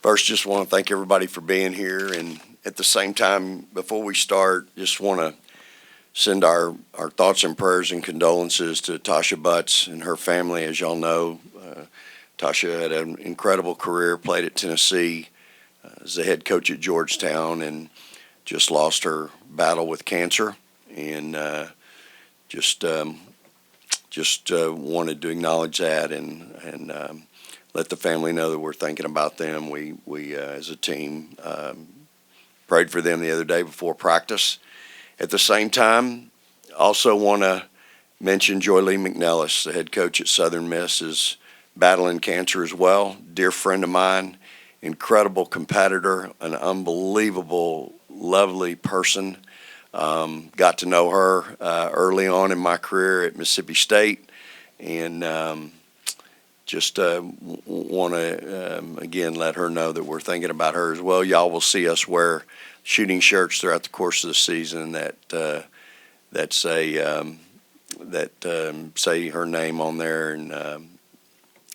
First, just want to thank everybody for being here, and at the same time, before we start, just want to send our thoughts and prayers and condolences to Tasha Butts and her family. As y'all know, Tasha had an incredible career, played at Tennessee, as the head coach at Georgetown, and just lost her battle with cancer, and just wanted to acknowledge that and let the family know that we're thinking about them. We as a team prayed for them the other day before practice. At the same time, also want to mention Joy Lee McNellis, the head coach at Southern Miss, is battling cancer as well. Dear friend of mine, incredible competitor, an unbelievable, lovely person. Got to know her early on in my career at Mississippi State, and just want to, again, let her know that we're thinking about her as well. Y'all will see us wear shooting shirts throughout the course of the season that say her name on there and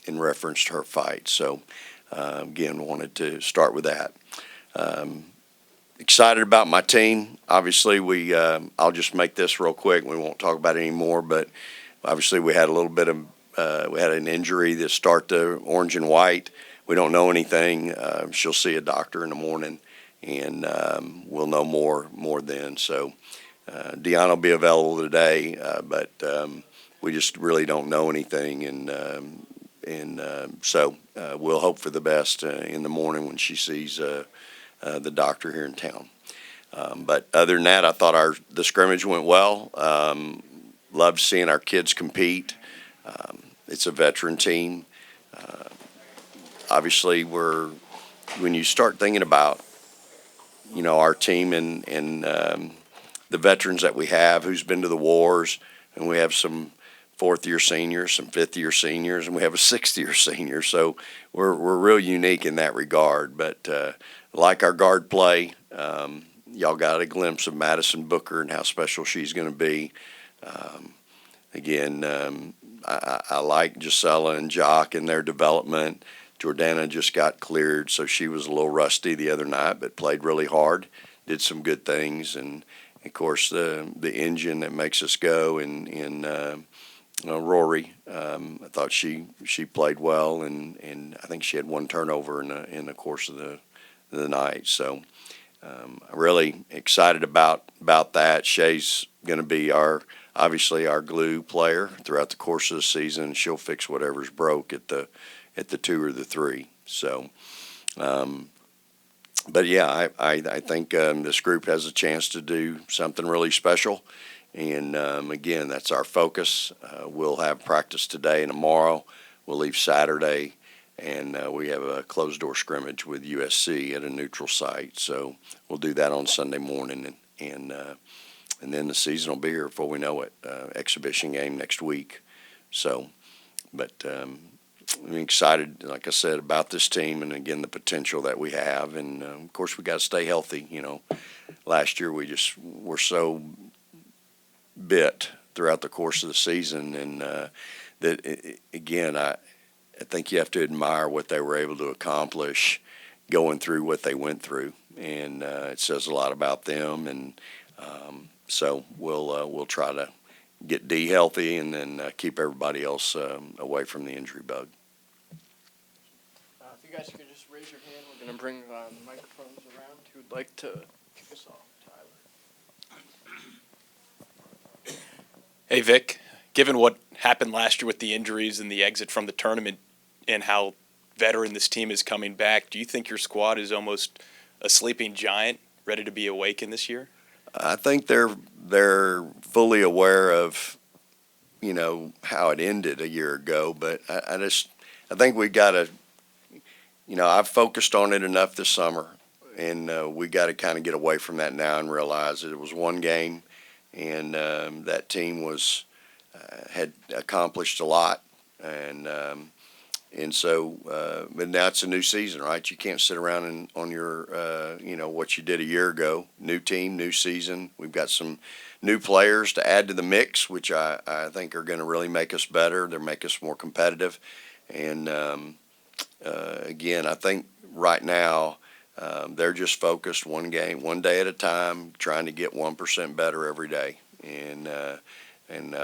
in reference to her fight. So, again, wanted to start with that. Excited about my team. Obviously, I'll just make this real quick. We won't talk about it anymore, but obviously we had a little bit of we had an injury to start the orange and white. We don't know anything. She'll see a doctor in the morning, and we'll know more then. So Deanna will be available today, but we just really don't know anything, and so we'll hope for the best in the morning when she sees the doctor here in town. But other than that, I thought the scrimmage went well. Loved seeing our kids compete. It's a veteran team. Obviously, when you start thinking about, our team and the veterans that we have, who's been to the wars, and we have some fourth-year seniors, some fifth-year seniors, and we have a sixth-year senior. So we're real unique in that regard. But like our guard play, y'all got a glimpse of Madison Booker and how special she's going to be. Again, I like Gisela and Jock in their development. Jordana just got cleared, so she was a little rusty the other night, but played really hard, did some good things, and of course the engine that makes us go in Rory. I thought she played well, and I think she had one turnover in the course of the night. So I'm really excited about that. Shay's going to be obviously our glue player throughout the course of the season. She'll fix whatever's broke at the 2 or the 3. So, but yeah, I think this group has a chance to do something really special. And again, that's our focus. We'll have practice today and tomorrow. We'll leave Saturday, and we have a closed-door scrimmage with USC at a neutral site. So we'll do that on Sunday morning, and then the season will be here before we know it. Exhibition game next week. So, but I'm excited, like I said, about this team and, again, the potential that we have. And, of course, we got to stay healthy. Last year we just were so bit throughout the course of the season, and again, I think you have to admire what they were able to accomplish going through what they went through, and it says a lot about them. And so we'll try to get D healthy and then keep everybody else away from the injury bug. If you guys could just raise your hand, we're going to bring the microphones around. Who would like to kick us off? Tyler. Hey, Vic, given what happened last year with the injuries and the exit from the tournament and how veteran this team is coming back, do you think your squad is almost a sleeping giant ready to be awakened this year? I think they're fully aware of, how it ended a year ago, but I think we got to, I've focused on it enough this summer, and we got to kind of get away from that now and realize that it was one game, and that team had accomplished a lot, and so but now it's a new season, right? You can't sit around on your what you did a year ago. New team, new season. We've got some new players to add to the mix, which I think are going to really make us better. They'll make us more competitive, and again, I think right now they're just focused one game, one day at a time, trying to get 1% better every day. And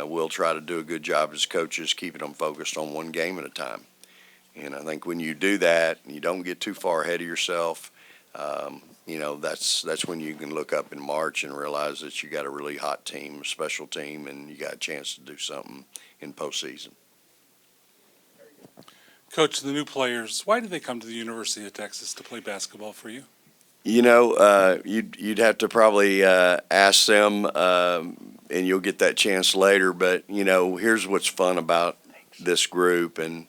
we'll try to do a good job as coaches keeping them focused on one game at a time. And I think when you do that, you don't get too far ahead of yourself. That's when you can look up in March and realize that you got a really hot team, a special team, and you got a chance to do something in postseason. Coach, the new players, why did they come to the University of Texas to play basketball for you? You'd have to probably ask them, and you'll get that chance later. But here's what's fun about this group, and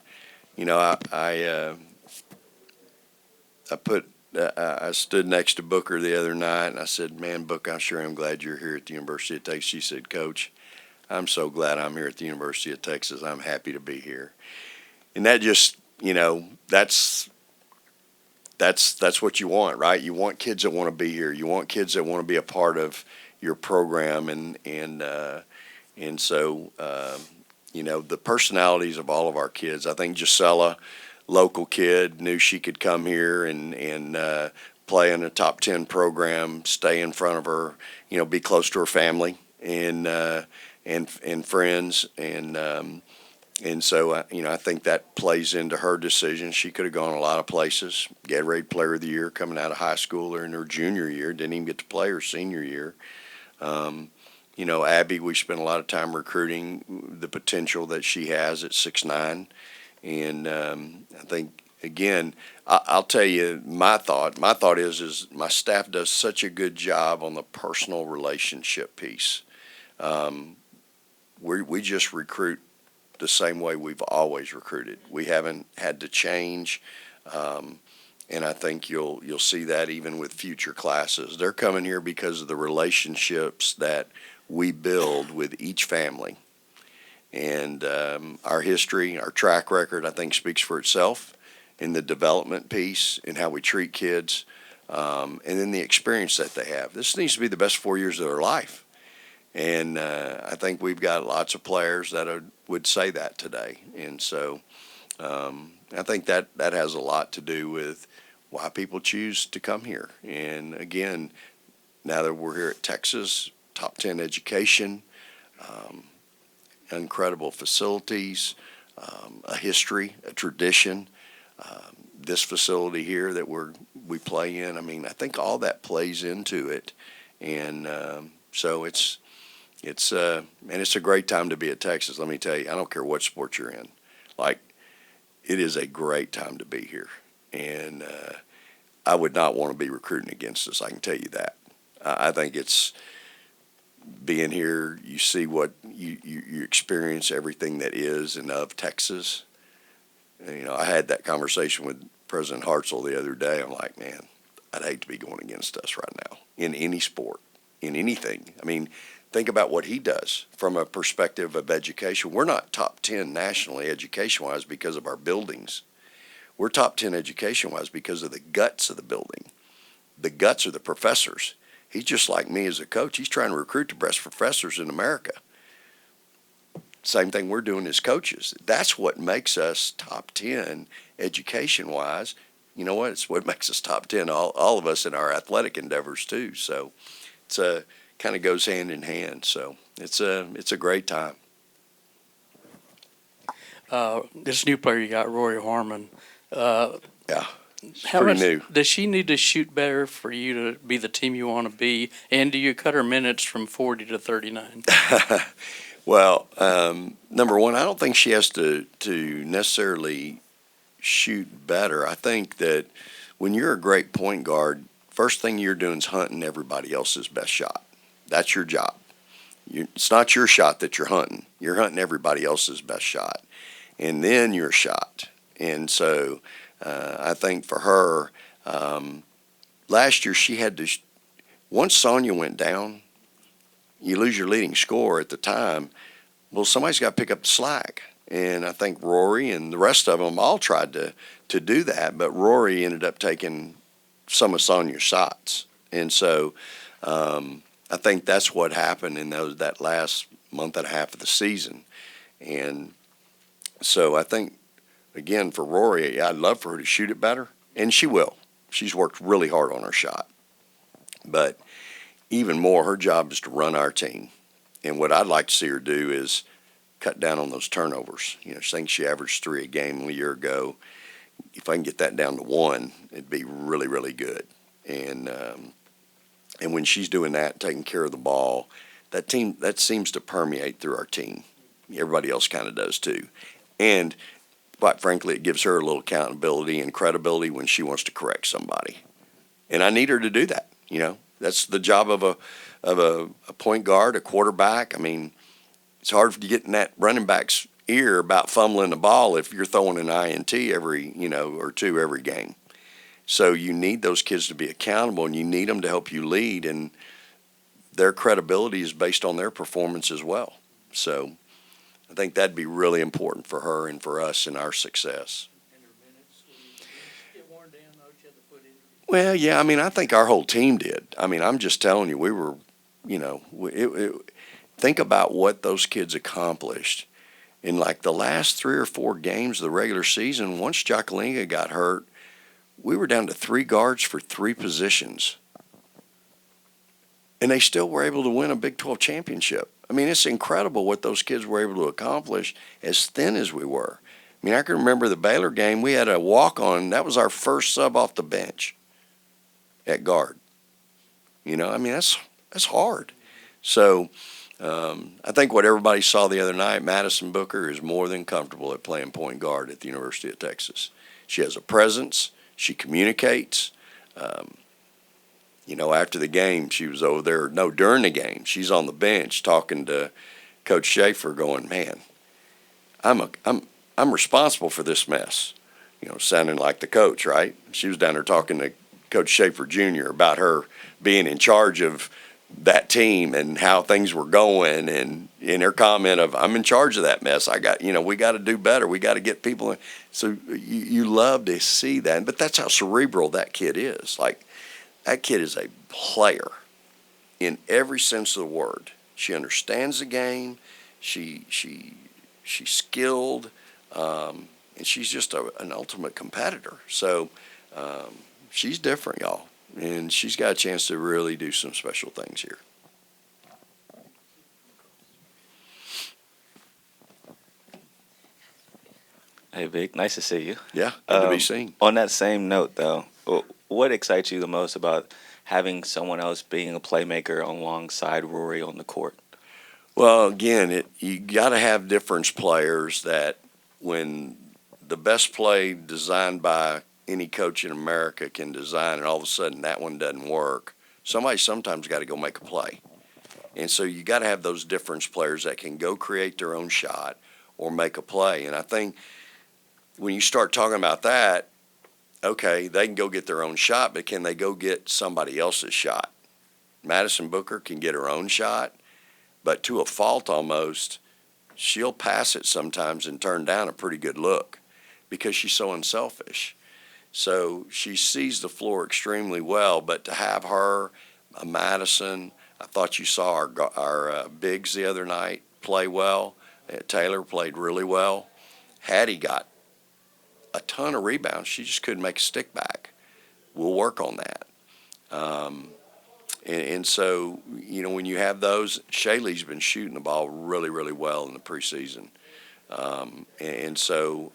I stood next to Booker the other night, and I said, "Man, Book, I sure am glad you're here at the University of Texas." She said, "Coach, I'm so glad I'm here at the University of Texas. I'm happy to be here." And that just, that's what you want, right? You want kids that want to be here. You want kids that want to be a part of your program, and so the personalities of all of our kids. I think Gisela, local kid, knew she could come here and play in a top 10 program, stay in front of her, be close to her family and friends, and so I think that plays into her decision. She could have gone a lot of places. Gatorade Player of the Year coming out of high school or in her junior year, didn't even get to play her senior year. Abby, we spent a lot of time recruiting the potential that she has at 6'9". And I think, again, I'll tell you my thought. My thought is my staff does such a good job on the personal relationship piece. We just recruit the same way we've always recruited. We haven't had to change, and I think you'll see that even with future classes. They're coming here because of the relationships that we build with each family. And our history, our track record, I think speaks for itself in the development piece and how we treat kids, and then the experience that they have. This needs to be the best 4 years of their life. And I think we've got lots of players that would say that today. And so I think that has a lot to do with why people choose to come here. And again, now that we're here at Texas, top 10 education, incredible facilities, a history, a tradition, this facility here that we play in. I mean, I think all that plays into it. And so it's a great time to be at Texas. Let me tell you, I don't care what sport you're in. Like, it is a great time to be here. And I would not want to be recruiting against us, I can tell you that. I think it's being here, you see what you experience everything that is and of Texas. And, I had that conversation with President Hartzell the other day. I'm like, man, I'd hate to be going against us right now in any sport, in anything. I mean, think about what he does from a perspective of education. We're not top 10 nationally education-wise because of our buildings. We're top 10 education-wise because of the guts of the building. The guts are the professors. He's just like me as a coach. He's trying to recruit the best professors in America. Same thing we're doing as coaches. That's what makes us top 10 education-wise. You know what? It's what makes us top 10, all of us in our athletic endeavors too. So it's kind of goes hand in hand. So it's a great time. This new player you got, Rory Harmon. Yeah. How pretty much new. does she need to shoot better for you to be the team you want to be? And do you cut her minutes from 40 to 39? Well, number one, I don't think she has to necessarily shoot better. I think that when you're a great point guard, first thing you're doing is hunting everybody else's best shot. That's your job. It's not your shot that you're hunting. You're hunting everybody else's best shot, and then your shot. And so I think for her, last year she had to once Sonia went down, you lose your leading scorer at the time. Well, somebody's got to pick up the slack. And I think Rory and the rest of them all tried to do that, but Rory ended up taking some of Sonia's shots. And so I think that's what happened in that last month and a half of the season. And so I think again, for Rory, I'd love for her to shoot it better, and she will. She's worked really hard on her shot. But even more, her job is to run our team. And what I'd like to see her do is cut down on those turnovers. I think she averaged 3 a game a year ago. If I can get that down to 1, it'd be really, really good. And when she's doing that, taking care of the ball, that seems to permeate through our team. Everybody else kind of does too. And quite frankly, it gives her a little accountability and credibility when she wants to correct somebody. And I need her to do that. That's the job of a point guard, a quarterback. I mean, it's hard to get in that running back's ear about fumbling the ball if you're throwing an INT every, or 2 every game. So you need those kids to be accountable, and you need them to help you lead, and their credibility is based on their performance as well. So I think that'd be really important for her and for us in our success. Well, yeah, I think our whole team did. I'm just telling you, we were, think about what those kids accomplished. In like the last 3 or 4 games of the regular season, once Jacqueline got hurt, we were down to 3 guards for 3 positions. And they still were able to win a Big 12 championship. It's incredible what those kids were able to accomplish as thin as we were. I can remember the Baylor game, we had a walk-on. That was our first sub off the bench at guard. That's hard. So I think what everybody saw the other night, Madison Booker is more than comfortable at playing point guard at the University of Texas. She has a presence. She communicates. After the game, she was over there. No, during the game, she's on the bench talking to Coach Schaefer, going, "Man, I'm responsible for this mess." Sounding like the coach, right? She was down there talking to Coach Schaefer Jr. about her being in charge of that team and how things were going, and in her comment of, "I'm in charge of that mess. We got to do better. We got to get people in." So you love to see that, but that's how cerebral that kid is. Like, that kid is a player in every sense of the word. She understands the game. She's skilled, and she's just an ultimate competitor. So she's different, y'all. And she's got a chance to really do some special things here. Hey, Vic, nice to see you. Yeah, good to be seen. On that same note, though, what excites you the most about having someone else being a playmaker alongside Rory on the court? Well, again, you got to have difference players that when the best play designed by any coach in America can design, and all of a sudden that one doesn't work, somebody sometimes got to go make a play. And so you got to have those difference players that can go create their own shot or make a play. And I think when you start talking about that, okay, they can go get their own shot, but can they go get somebody else's shot? Madison Booker can get her own shot, but to a fault almost, she'll pass it sometimes and turn down a pretty good look because she's so unselfish. So she sees the floor extremely well, but to have her, Madison, I thought you saw our bigs the other night play well. Taylor played really well. Hattie got a ton of rebounds. She just couldn't make a stick back. We'll work on that. And so, when you have those, Shaylee's been shooting the ball really, really well in the preseason. So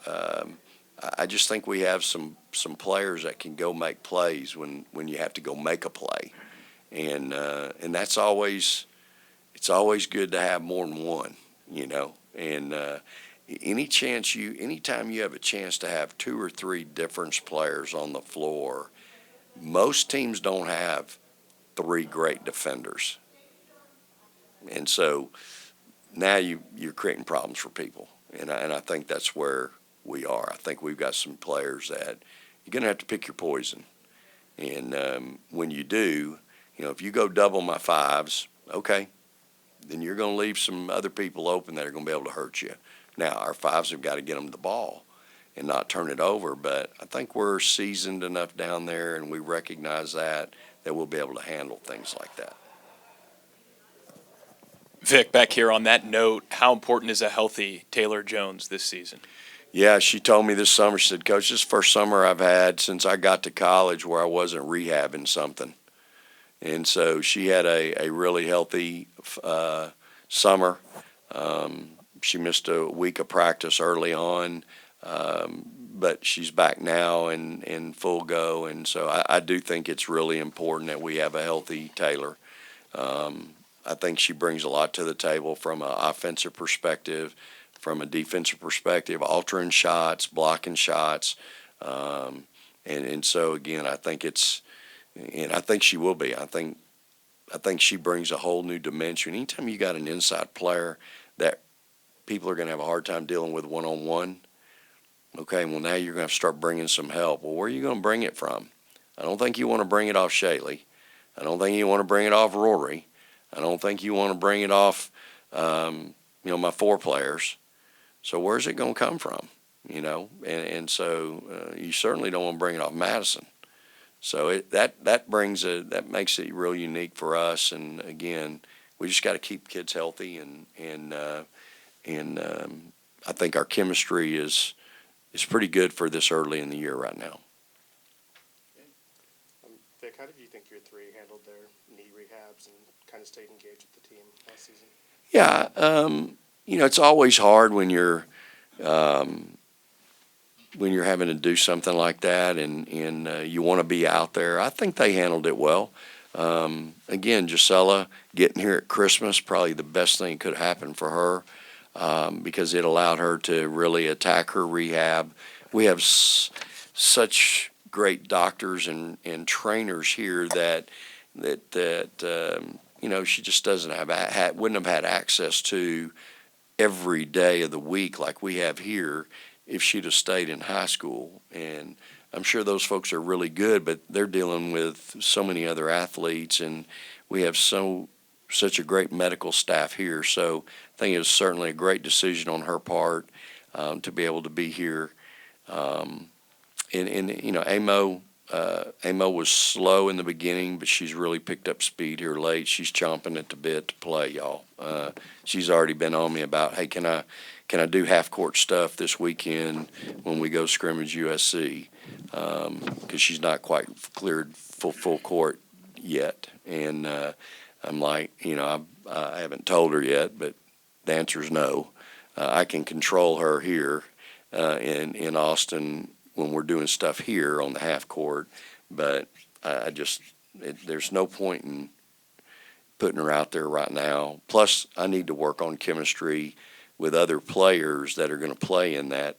I just think we have some players that can go make plays when you have to go make a play. And that's always good to have more than one, And anytime you have a chance to have 2 or 3 difference players on the floor, most teams don't have 3 great defenders. And so now you're creating problems for people. And I think that's where we are. I think we've got some players that you're going to have to pick your poison. And when you do, if you go double my 5s, okay, then you're going to leave some other people open that are going to be able to hurt you. Now, our 5s have got to get them the ball and not turn it over, but I think we're seasoned enough down there, and we recognize that we'll be able to handle things like that. Vic, back here on that note, how important is a healthy Taylor Jones this season? Yeah, she told me this summer, she said, Coach, this is the first summer I've had since I got to college where I wasn't rehabbing something. And so she had a really healthy summer. She missed a week of practice early on, but she's back now and in full go. And so I do think it's really important that we have a healthy Taylor. I think she brings a lot to the table from an offensive perspective, from a defensive perspective, altering shots, blocking shots. And so, again, I think and I think she will be. I think she brings a whole new dimension. Anytime you got an inside player that people are going to have a hard time dealing with one-on-one, okay, well, now you're going to have to start bringing some help. Well, where are you going to bring it from? I don't think you want to bring it off Shaley. I don't think you want to bring it off Rory. I don't think you want to bring it off, my 4 players. So where's it going to come from? And so you certainly don't want to bring it off Madison. So that makes it real unique for us. And again, we just got to keep kids healthy, and I think our chemistry is pretty good for this early in the year right now. Vic, how did you think your 3 handled their knee rehabs and kind of stayed engaged with the team last season? Yeah, it's always hard when you're having to do something like that, and you want to be out there. I think they handled it well. Again, Gisela getting here at Christmas, probably the best thing that could happen for her, because it allowed her to really attack her rehab. We have such great doctors and trainers here that she just doesn't wouldn't have had access to every day of the week like we have here if she'd have stayed in high school. And I'm sure those folks are really good, but they're dealing with so many other athletes, and we have such a great medical staff here. So I think it was certainly a great decision on her part to be able to be here. Amo was slow in the beginning, but she's really picked up speed here late. She's chomping at the bit to play, y'all. She's already been on me about, hey, can I do half-court stuff this weekend when we go scrimmage USC? Because she's not quite cleared full court yet. And I'm like, I haven't told her yet, but the answer is no. I can control her here in Austin when we're doing stuff here on the half court, but there's no point in putting her out there right now. Plus, I need to work on chemistry with other players that are going to play in that,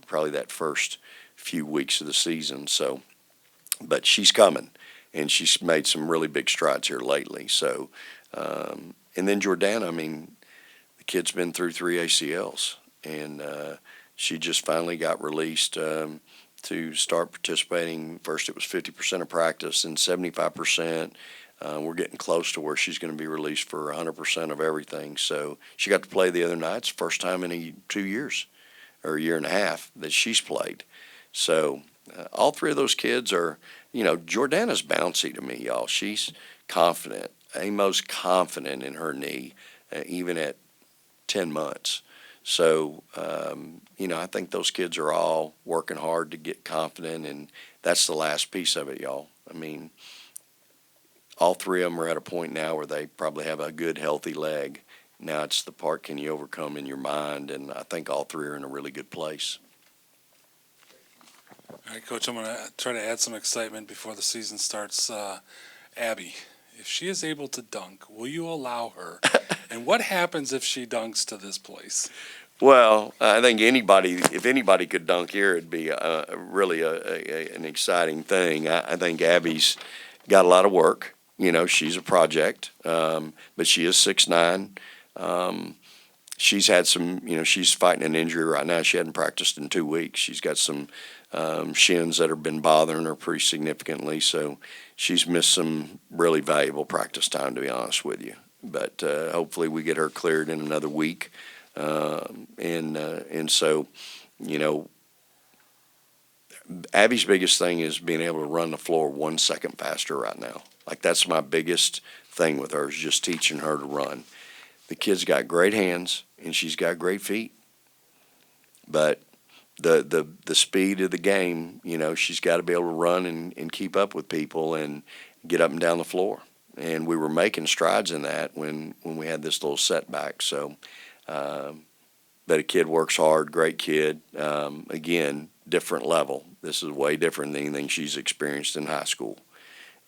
probably that first few weeks of the season. So, but she's coming, and she's made some really big strides here lately. So, and then Jordana, the kid's been through 3 ACLs, and she just finally got released to start participating. First it was 50% of practice and 75%. We're getting close to where she's going to be released for 100% of everything. So she got to play the other night. It's the first time in 2 years or a year and a half that she's played. So all 3 of those kids are, Jordana's bouncy to me, y'all. She's confident. Amo's confident in her knee, even at 10 months. So, I think those kids are all working hard to get confident, and that's the last piece of it, y'all. All 3 of them are at a point now where they probably have a good, healthy leg. Now it's the part, can you overcome in your mind, and I think all 3 are in a really good place. All right, Coach, I'm going to try to add some excitement before the season starts. Abby, if she is able to dunk, will you allow her? And what happens if she dunks to this place? Well, I think if anybody could dunk here, it'd be really an exciting thing. I think Abby's got a lot of work. She's a project, but she is 6'9". She's had some, she's fighting an injury right now. She hadn't practiced in 2 weeks. She's got some shins that have been bothering her pretty significantly. So she's missed some really valuable practice time, to be honest with you. But hopefully we get her cleared in another week. And so, Abby's biggest thing is being able to run the floor 1 second faster right now. Like, that's my biggest thing with her, is just teaching her to run. The kid's got great hands, and she's got great feet. But the speed of the game, she's got to be able to run and keep up with people and get up and down the floor. And we were making strides in that when we had this little setback. So, but a kid works hard, great kid. Again, different level. This is way different than anything she's experienced in high school.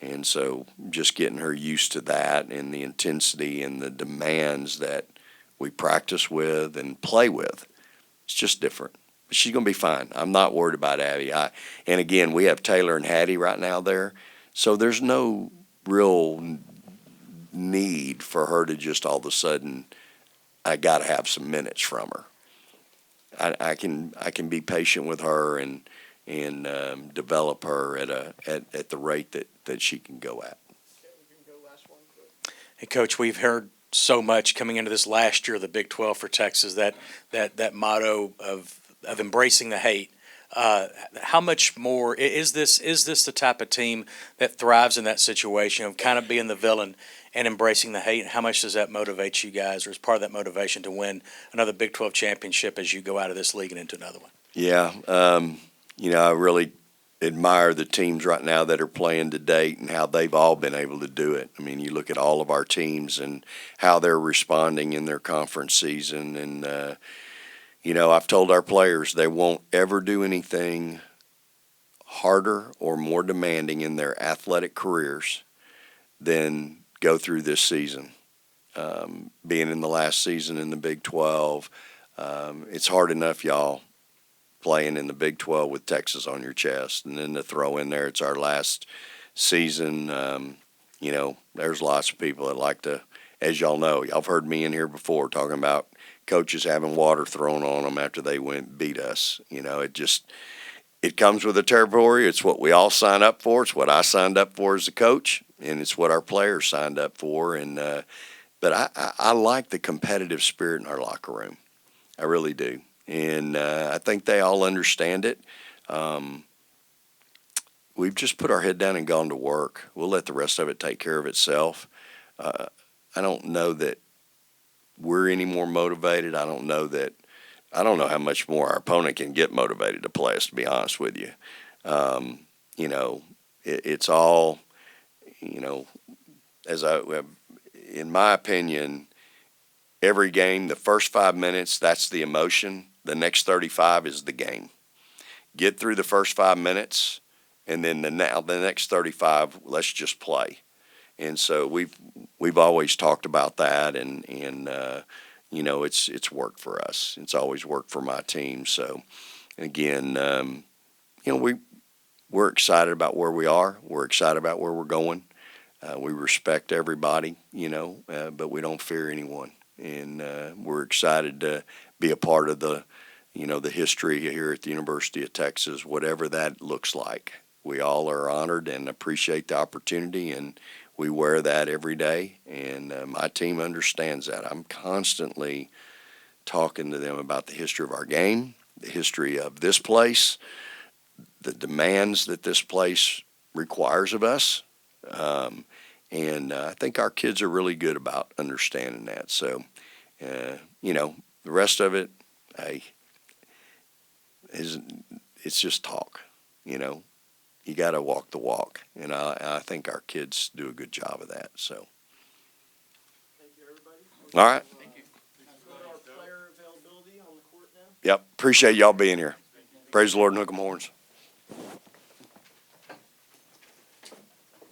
And so just getting her used to that and the intensity and the demands that we practice with and play with, it's just different. But she's going to be fine. I'm not worried about Abby. And again, we have Taylor and Hattie right now there. So there's no real need for her to just all of a sudden, I got to have some minutes from her. I can be patient with her and develop her at the rate that she can go at. Hey, Coach, we've heard so much coming into this last year of the Big 12 for Texas, that motto of embracing the hate. How much more is this the type of team that thrives in that situation of kind of being the villain and embracing the hate? How much does that motivate you guys, or is part of that motivation to win another Big 12 championship as you go out of this league and into another one? Yeah, I really admire the teams right now that are playing to date and how they've all been able to do it. I mean, you look at all of our teams and how they're responding in their conference season. And, I've told our players they won't ever do anything harder or more demanding in their athletic careers than go through this season. Being in the last season in the Big 12, it's hard enough, y'all, playing in the Big 12 with Texas on your chest. And then to throw in there, it's our last season. There's lots of people that like to, as y'all know, y'all have heard me in here before talking about coaches having water thrown on them after they beat us. It comes with the territory. It's what we all sign up for. It's what I signed up for as a coach, and it's what our players signed up for. But I like the competitive spirit in our locker room. I really do. And I think they all understand it. We've just put our head down and gone to work. We'll let the rest of it take care of itself. I don't know that we're any more motivated. I don't know how much more our opponent can get motivated to play us, to be honest with you. It's all, in my opinion, every game, the first 5 minutes, that's the emotion. The next 35 is the game. Get through the first 5 minutes, and then the next 35, let's just play. And so we've always talked about that, and it's worked for us. It's always worked for my team. So again, we're excited about where we are. We're excited about where we're going. We respect everybody, but we don't fear anyone. And we're excited to be a part of the history here at the University of Texas, whatever that looks like. We all are honored and appreciate the opportunity, and we wear that every day. And my team understands that. I'm constantly talking to them about the history of our game, the history of this place, the demands that this place requires of us. And I think our kids are really good about understanding that. So, the rest of it, it's just talk. You got to walk the walk, and I think our kids do a good job of that. So, Thank you, everybody. All right. Thank you. Our player availability on the court now. Yep. Appreciate y'all being here. Praise the Lord and hook 'em horns.